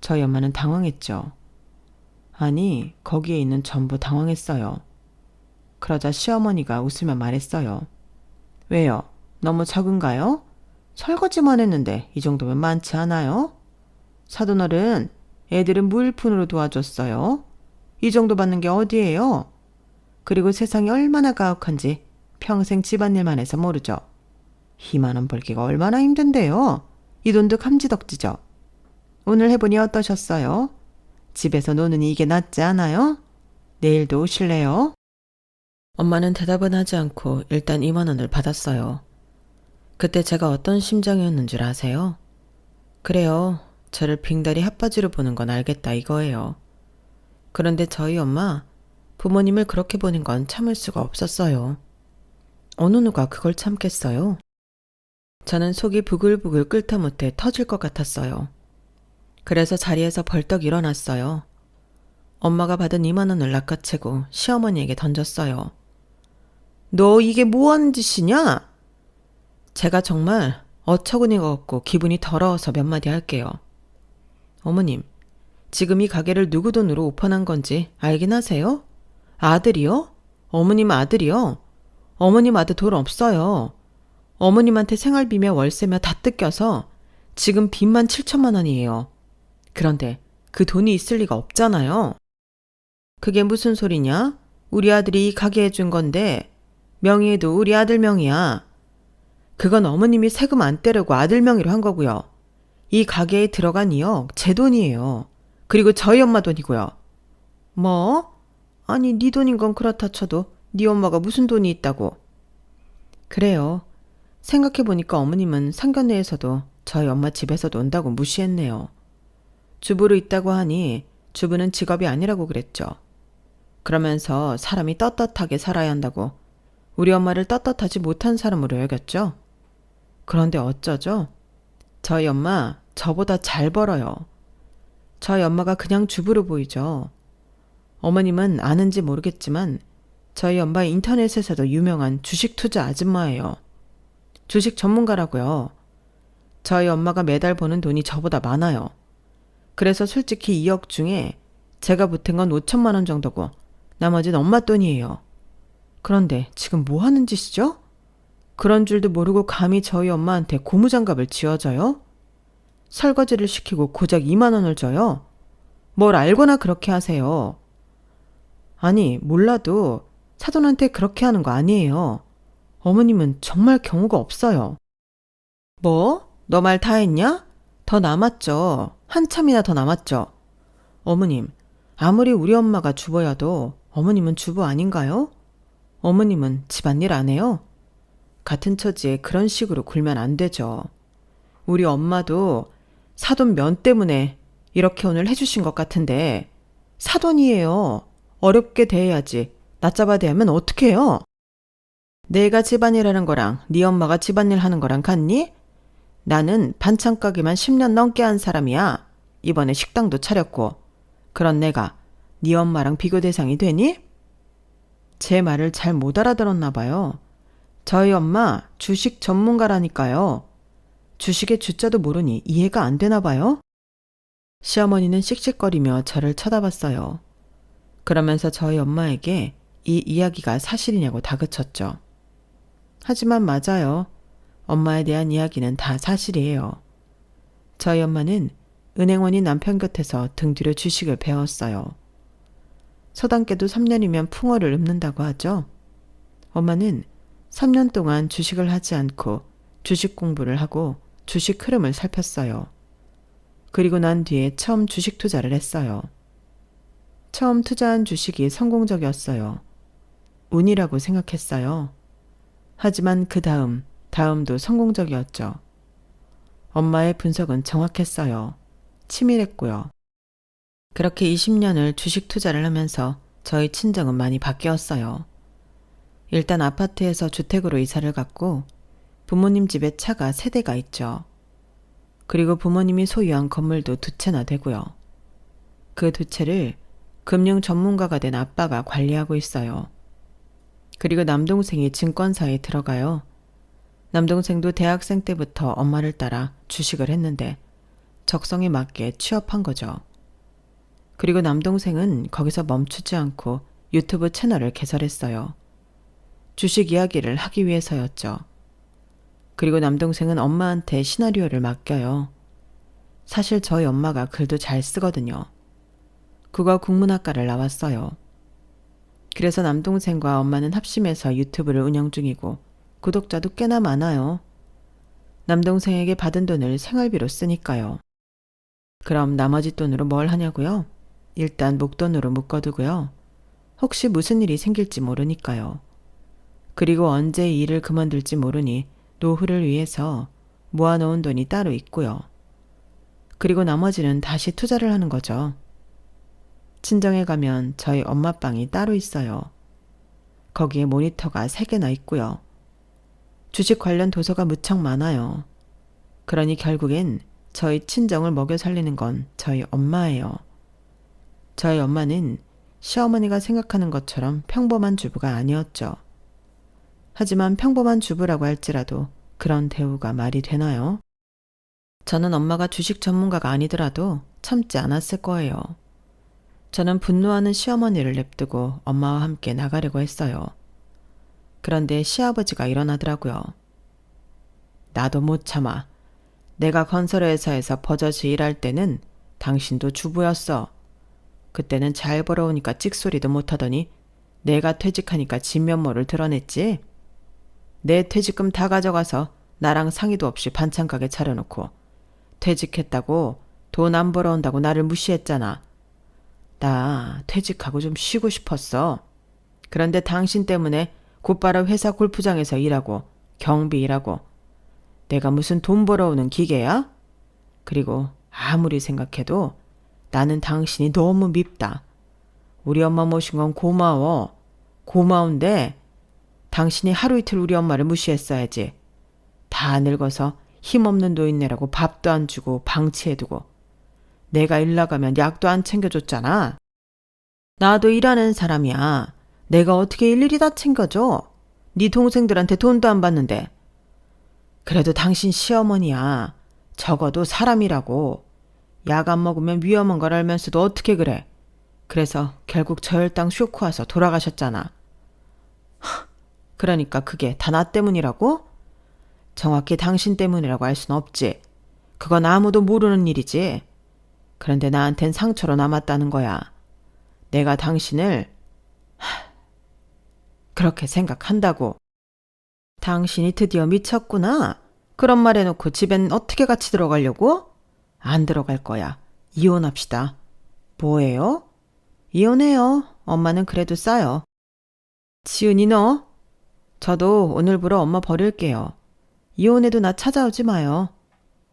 저희 엄마는 당황했죠. 아니, 거기에 있는 전부 당황했어요. 그러자 시어머니가 웃으며 말했어요. 왜요? 너무 적은가요? 설거지만 했는데 이 정도면 많지 않아요? 사돈어른, 애들은 무일푼으로 도와줬어요. 이 정도 받는 게 어디예요? 그리고 세상이 얼마나 가혹한지 평생 집안일만 해서 모르죠. 2만 원 벌기가 얼마나 힘든데요. 이 돈도 감지덕지죠. 오늘 해보니 어떠셨어요? 집에서 노느니 이게 낫지 않아요? 내일도 오실래요? 엄마는 대답은 하지 않고 일단 2만 원을 받았어요. 그때 제가 어떤 심정이었는 줄 아세요? 그래요. 저를 빙다리 핫바지로 보는 건 알겠다 이거예요. 그런데 저희 엄마, 부모님을 그렇게 보는 건 참을 수가 없었어요. 어느 누가 그걸 참겠어요? 저는 속이 부글부글 끓다 못해 터질 것 같았어요. 그래서 자리에서 벌떡 일어났어요. 엄마가 받은 2만 원을 낚아채고 시어머니에게 던졌어요. 너 이게 뭐 하는 짓이냐? 제가 정말 어처구니가 없고 기분이 더러워서 몇 마디 할게요. 어머님, 지금 이 가게를 누구 돈으로 오픈한 건지 알긴 하세요? 아들이요? 어머님 아들이요? 어머님 아들 돈 없어요. 어머님한테 생활비며 월세며 다 뜯겨서 지금 빚만 7천만 원이에요. 그런데 그 돈이 있을 리가 없잖아요. 그게 무슨 소리냐? 우리 아들이 이 가게 해준 건데 명의도 우리 아들 명의야. 그건 어머님이 세금 안 떼려고 아들 명의로 한 거고요. 이 가게에 들어간 2억 제 돈이에요. 그리고 저희 엄마 돈이고요. 뭐? 아니 네 돈인 건 그렇다 쳐도 네 엄마가 무슨 돈이 있다고. 그래요. 생각해보니까 어머님은 상견례에서도 저희 엄마 집에서도 온다고 무시했네요. 주부로 있다고 하니 주부는 직업이 아니라고 그랬죠. 그러면서 사람이 떳떳하게 살아야 한다고 우리 엄마를 떳떳하지 못한 사람으로 여겼죠. 그런데 어쩌죠? 저희 엄마 저보다 잘 벌어요. 저희 엄마가 그냥 주부로 보이죠. 어머님은 아는지 모르겠지만 저희 엄마 인터넷에서도 유명한 주식 투자 아줌마예요. 주식 전문가라고요. 저희 엄마가 매달 버는 돈이 저보다 많아요. 그래서 솔직히 2억 중에 제가 보탠 건 5천만 원 정도고 나머지는 엄마 돈이에요. 그런데 지금 뭐 하는 짓이죠? 그런 줄도 모르고 감히 저희 엄마한테 고무장갑을 쥐어줘요? 설거지를 시키고 고작 2만 원을 줘요? 뭘 알거나 그렇게 하세요. 아니, 몰라도 사돈한테 그렇게 하는 거 아니에요. 어머님은 정말 경우가 없어요. 뭐? 너 말 다 했냐? 더 남았죠. 한참이나 더 남았죠. 어머님, 아무리 우리 엄마가 주부여도 어머님은 주부 아닌가요? 어머님은 집안일 안 해요? 같은 처지에 그런 식으로 굴면 안 되죠. 우리 엄마도 사돈 면 때문에 이렇게 오늘 해주신 것 같은데 사돈이에요. 어렵게 대해야지. 낮잡아 대하면 어떡해요? 내가 집안일 하는 거랑 네 엄마가 집안일 하는 거랑 같니? 나는 반찬 가게만 10년 넘게 한 사람이야. 이번에 식당도 차렸고. 그런 내가 네 엄마랑 비교 대상이 되니? 제 말을 잘 못 알아들었나 봐요. 저희 엄마 주식 전문가라니까요. 주식의 주자도 모르니 이해가 안 되나 봐요. 시어머니는 씩씩거리며 저를 쳐다봤어요. 그러면서 저희 엄마에게 이 이야기가 사실이냐고 다그쳤죠. 하지만 맞아요. 엄마에 대한 이야기는 다 사실이에요. 저희 엄마는 은행원인 남편 곁에서 등 뒤로 주식을 배웠어요. 서당계도 3년이면 풍어를 읊는다고 하죠. 엄마는 3년 동안 주식을 하지 않고 주식 공부를 하고 주식 흐름을 살폈어요. 그리고 난 뒤에 처음 주식 투자를 했어요. 처음 투자한 주식이 성공적이었어요. 운이라고 생각했어요. 하지만 그 다음도 성공적이었죠. 엄마의 분석은 정확했어요. 치밀했고요. 그렇게 20년을 주식 투자를 하면서 저희 친정은 많이 바뀌었어요. 일단 아파트에서 주택으로 이사를 갔고 부모님 집에 차가 3대가 있죠. 그리고 부모님이 소유한 건물도 2채나 되고요. 그 2채를 금융 전문가가 된 아빠가 관리하고 있어요. 그리고 남동생이 증권사에 들어가요. 남동생도 대학생 때부터 엄마를 따라 주식을 했는데 적성에 맞게 취업한 거죠. 그리고 남동생은 거기서 멈추지 않고 유튜브 채널을 개설했어요. 주식 이야기를 하기 위해서였죠. 그리고 남동생은 엄마한테 시나리오를 맡겨요. 사실 저희 엄마가 글도 잘 쓰거든요. 국어 국문학과를 나왔어요. 그래서 남동생과 엄마는 합심해서 유튜브를 운영 중이고 구독자도 꽤나 많아요. 남동생에게 받은 돈을 생활비로 쓰니까요. 그럼 나머지 돈으로 뭘 하냐고요? 일단 목돈으로 묶어두고요. 혹시 무슨 일이 생길지 모르니까요. 그리고 언제 이 일을 그만둘지 모르니 노후를 위해서 모아놓은 돈이 따로 있고요. 그리고 나머지는 다시 투자를 하는 거죠. 친정에 가면 저희 엄마 방이 따로 있어요. 거기에 모니터가 3개나 있고요. 주식 관련 도서가 무척 많아요. 그러니 결국엔 저희 친정을 먹여 살리는 건 저희 엄마예요. 저희 엄마는 시어머니가 생각하는 것처럼 평범한 주부가 아니었죠. 하지만 평범한 주부라고 할지라도 그런 대우가 말이 되나요? 저는 엄마가 주식 전문가가 아니더라도 참지 않았을 거예요. 저는 분노하는 시어머니를 냅두고 엄마와 함께 나가려고 했어요. 그런데 시아버지가 일어나더라고요. 나도 못 참아. 내가 건설회사에서 버젓이 일할 때는 당신도 주부였어. 그때는 잘 벌어오니까 찍소리도 못하더니 내가 퇴직하니까 진면모를 드러냈지. 내 퇴직금 다 가져가서 나랑 상의도 없이 반찬가게 차려놓고 퇴직했다고 돈 안 벌어온다고 나를 무시했잖아. 나 퇴직하고 좀 쉬고 싶었어. 그런데 당신 때문에 곧바로 회사 골프장에서 일하고 경비 일하고 내가 무슨 돈 벌어오는 기계야? 그리고 아무리 생각해도 나는 당신이 너무 밉다. 우리 엄마 모신 건 고마워. 고마운데 당신이 하루 이틀 우리 엄마를 무시했어야지. 다 늙어서 힘없는 노인네라고 밥도 안 주고 방치해두고 내가 일 나가면 약도 안 챙겨줬잖아. 나도 일하는 사람이야. 내가 어떻게 일일이 다 챙겨줘? 네 동생들한테 돈도 안 받는데. 그래도 당신 시어머니야. 적어도 사람이라고. 약 안 먹으면 위험한 걸 알면서도 어떻게 그래. 그래서 결국 저혈당 쇼크 와서 돌아가셨잖아. 그러니까 그게 다 나 때문이라고? 정확히 당신 때문이라고 할 순 없지. 그건 아무도 모르는 일이지. 그런데 나한텐 상처로 남았다는 거야. 내가 당신을 그렇게 생각한다고. 당신이 드디어 미쳤구나. 그런 말 해놓고 집엔 어떻게 같이 들어가려고? 안 들어갈 거야. 이혼합시다. 뭐예요? 이혼해요. 엄마는 그래도 싸요. 지은이 너? 저도 오늘부로 엄마 버릴게요. 이혼해도 나 찾아오지 마요.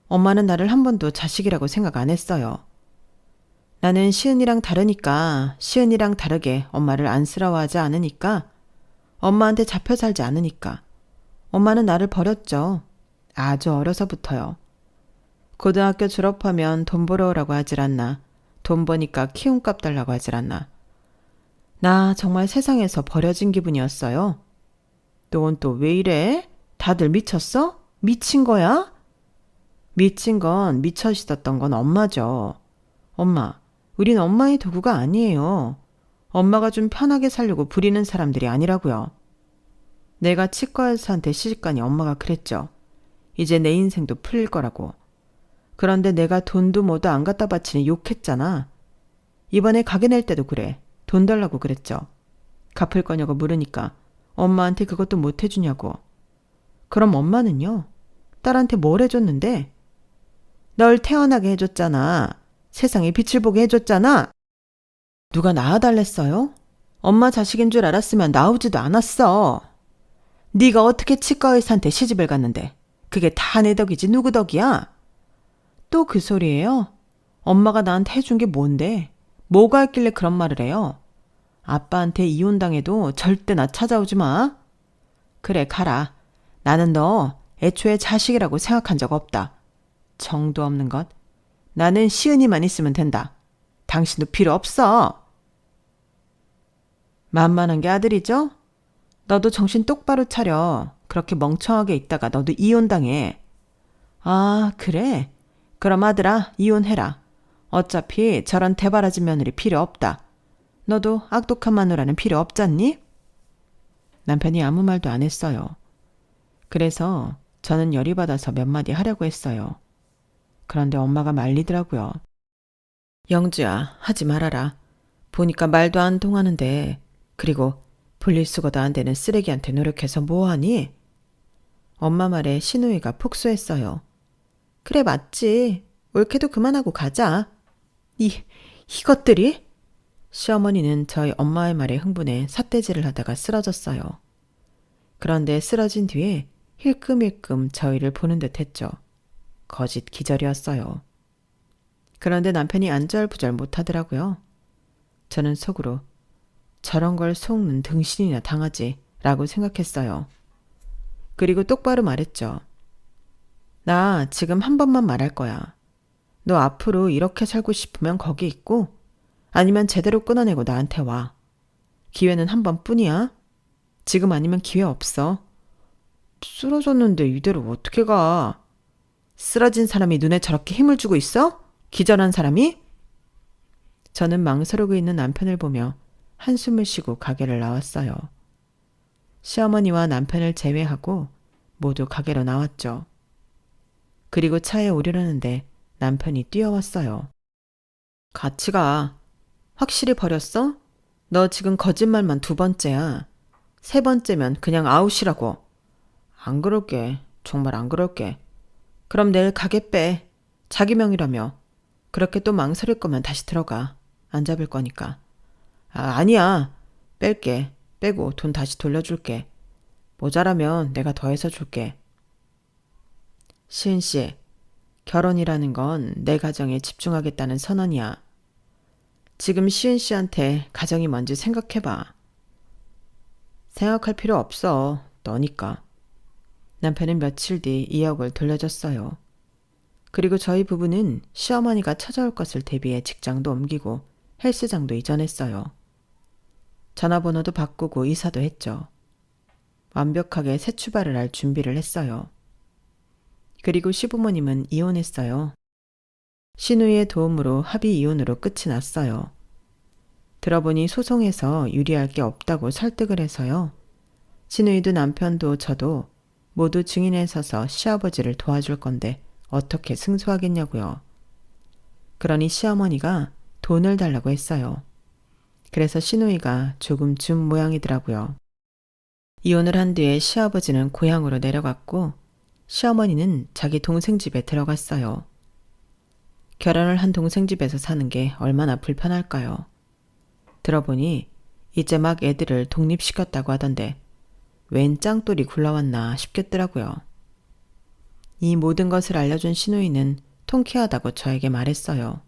엄마는 나를 한 번도 자식이라고 생각 안 했어요. 나는 시은이랑 다르니까, 시은이랑 다르게 엄마를 안쓰러워하지 않으니까, 엄마한테 잡혀 살지 않으니까. 엄마는 나를 버렸죠. 아주 어려서부터요. 고등학교 졸업하면 돈 벌어오라고 하질 않나. 돈 버니까 키움값 달라고 하질 않나. 나 정말 세상에서 버려진 기분이었어요. 넌 또 왜 이래? 다들 미쳤어? 미친 거야? 미친 건 미쳐 있었던 건 엄마죠. 엄마, 우린 엄마의 도구가 아니에요. 엄마가 좀 편하게 살려고 부리는 사람들이 아니라고요. 내가 치과 의사한테 시집가니 엄마가 그랬죠. 이제 내 인생도 풀릴 거라고. 그런데 내가 돈도 뭐도 안 갖다 바치니 욕했잖아. 이번에 가게 낼 때도 그래. 돈 달라고 그랬죠. 갚을 거냐고 물으니까 엄마한테 그것도 못 해주냐고. 그럼 엄마는요? 딸한테 뭘 해줬는데? 널 태어나게 해줬잖아. 세상에 빛을 보게 해줬잖아. 누가 낳아달랬어요? 엄마 자식인 줄 알았으면 나오지도 않았어. 네가 어떻게 치과 의사한테 시집을 갔는데 그게 다 내 덕이지 누구 덕이야? 또 그 소리예요? 엄마가 나한테 해준 게 뭔데? 뭐가 있길래 그런 말을 해요? 아빠한테 이혼당해도 절대 나 찾아오지 마. 그래 가라. 나는 너 애초에 자식이라고 생각한 적 없다. 정도 없는 것. 나는 시은이만 있으면 된다. 당신도 필요 없어. 만만한 게 아들이죠? 너도 정신 똑바로 차려. 그렇게 멍청하게 있다가 너도 이혼당해. 아, 그래? 그럼 아들아, 이혼해라. 어차피 저런 대바라진 며느리 필요 없다. 너도 악독한 마누라는 필요 없잖니? 남편이 아무 말도 안 했어요. 그래서 저는 열이 받아서 몇 마디 하려고 했어요. 그런데 엄마가 말리더라고요. 영주야, 하지 말아라. 보니까 말도 안 통하는데, 그리고 분리수거도 안 되는 쓰레기한테 노력해서 뭐하니? 엄마 말에 신우이가 폭소했어요. 그래 맞지. 올케도 그만하고 가자. 이것들이? 시어머니는 저희 엄마의 말에 흥분해 삿대질을 하다가 쓰러졌어요. 그런데 쓰러진 뒤에 힐끔힐끔 저희를 보는 듯 했죠. 거짓 기절이었어요. 그런데 남편이 안절부절 못하더라고요. 저는 속으로 저런 걸 속는 등신이나 당하지 라고 생각했어요. 그리고 똑바로 말했죠. 나 지금 한 번만 말할 거야. 너 앞으로 이렇게 살고 싶으면 거기 있고 아니면 제대로 끊어내고 나한테 와. 기회는 한 번뿐이야. 지금 아니면 기회 없어. 쓰러졌는데 이대로 어떻게 가? 쓰러진 사람이 눈에 저렇게 힘을 주고 있어? 기절한 사람이? 저는 망설이고 있는 남편을 보며 한숨을 쉬고 가게를 나왔어요. 시어머니와 남편을 제외하고 모두 가게로 나왔죠. 그리고 차에 오르려는데 남편이 뛰어왔어요. 같이 가. 확실히 버렸어? 너 지금 거짓말만 2번째야. 3번째면 그냥 아웃이라고. 안 그럴게. 정말 안 그럴게. 그럼 내일 가게 빼. 자기 명의라며. 그렇게 또 망설일 거면 다시 들어가. 안 잡을 거니까. 아니야. 뺄게. 빼고 돈 다시 돌려줄게. 모자라면 내가 더해서 줄게. 시은 씨, 결혼이라는 건 내 가정에 집중하겠다는 선언이야. 지금 시은 씨한테 가정이 뭔지 생각해봐. 생각할 필요 없어. 너니까. 남편은 며칠 뒤 2억을 돌려줬어요. 그리고 저희 부부는 시어머니가 찾아올 것을 대비해 직장도 옮기고 헬스장도 이전했어요. 전화번호도 바꾸고 이사도 했죠. 완벽하게 새 출발을 할 준비를 했어요. 그리고 시부모님은 이혼했어요. 신우이의 도움으로 합의 이혼으로 끝이 났어요. 들어보니 소송에서 유리할 게 없다고 설득을 해서요. 신우이도 남편도 저도 모두 증인에 서서 시아버지를 도와줄 건데 어떻게 승소하겠냐고요. 그러니 시어머니가 돈을 달라고 했어요. 그래서 신우이가 조금 준 모양이더라고요. 이혼을 한 뒤에 시아버지는 고향으로 내려갔고 시어머니는 자기 동생 집에 들어갔어요. 결혼을 한 동생 집에서 사는 게 얼마나 불편할까요? 들어보니 이제 막 애들을 독립시켰다고 하던데 웬 짱돌이 굴러왔나 싶겠더라고요. 이 모든 것을 알려준 신우이는 통쾌하다고 저에게 말했어요.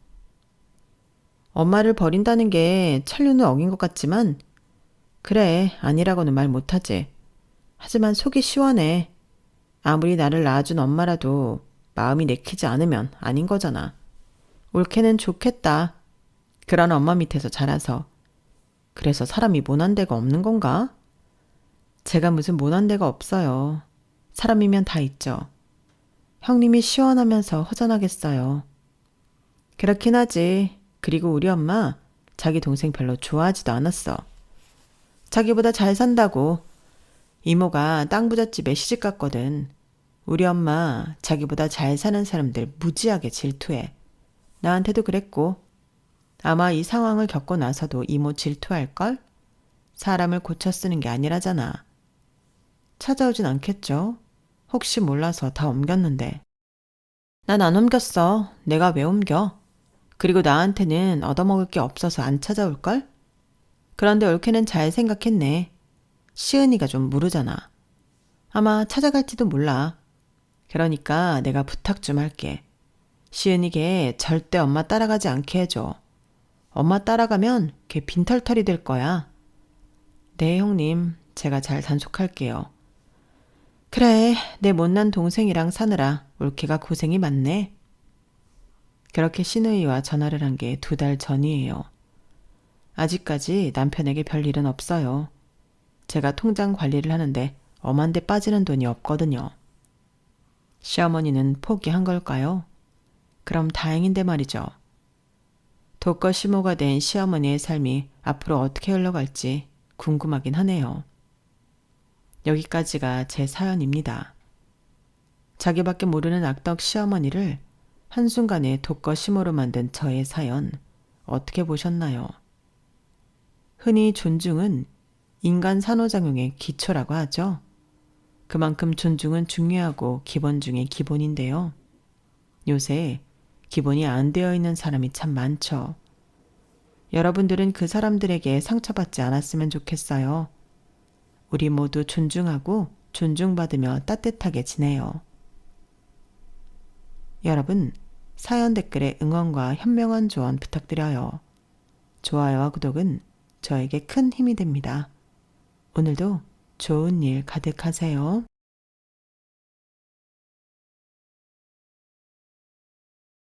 엄마를 버린다는 게 천륜을 어긴 것 같지만 그래, 아니라고는 말 못하지. 하지만 속이 시원해. 아무리 나를 낳아준 엄마라도 마음이 내키지 않으면 아닌 거잖아. 올케는 좋겠다. 그런 엄마 밑에서 자라서. 그래서 사람이 모난 데가 없는 건가? 제가 무슨 모난 데가 없어요. 사람이면 다 있죠. 형님이 시원하면서 허전하겠어요. 그렇긴 하지. 그리고 우리 엄마 자기 동생 별로 좋아하지도 않았어. 자기보다 잘 산다고. 이모가 땅 부잣집에 시집 갔거든. 우리 엄마 자기보다 잘 사는 사람들 무지하게 질투해. 나한테도 그랬고. 아마 이 상황을 겪고 나서도 이모 질투할걸? 사람을 고쳐 쓰는 게 아니라잖아. 찾아오진 않겠죠? 혹시 몰라서 다 옮겼는데. 난 안 옮겼어. 내가 왜 옮겨? 그리고 나한테는 얻어먹을 게 없어서 안 찾아올걸? 그런데 올케는 잘 생각했네. 시은이가 좀 무르잖아. 아마 찾아갈지도 몰라. 그러니까 내가 부탁 좀 할게. 시은이게 절대 엄마 따라가지 않게 해줘. 엄마 따라가면 걔 빈털털이 될 거야. 네, 형님. 제가 잘 단속할게요. 그래, 내 못난 동생이랑 사느라 올케가 고생이 많네. 그렇게 시누이와 전화를 한 게 2달 전이에요. 아직까지 남편에게 별일은 없어요. 제가 통장 관리를 하는데 엄한데 빠지는 돈이 없거든요. 시어머니는 포기한 걸까요? 그럼 다행인데 말이죠. 독거 시모가 된 시어머니의 삶이 앞으로 어떻게 흘러갈지 궁금하긴 하네요. 여기까지가 제 사연입니다. 자기밖에 모르는 악덕 시어머니를 한순간에 독거 시모로 만든 저의 사연 어떻게 보셨나요? 흔히 존중은 인간 산후작용의 기초라고 하죠. 그만큼 존중은 중요하고 기본 중의 기본인데요. 요새 기본이 안 되어 있는 사람이 참 많죠. 여러분들은 그 사람들에게 상처받지 않았으면 좋겠어요. 우리 모두 존중하고 존중받으며 따뜻하게 지내요. 여러분, 사연 댓글에 응원과 현명한 조언 부탁드려요. 좋아요와 구독은 저에게 큰 힘이 됩니다. 오늘도 좋은 일 가득하세요.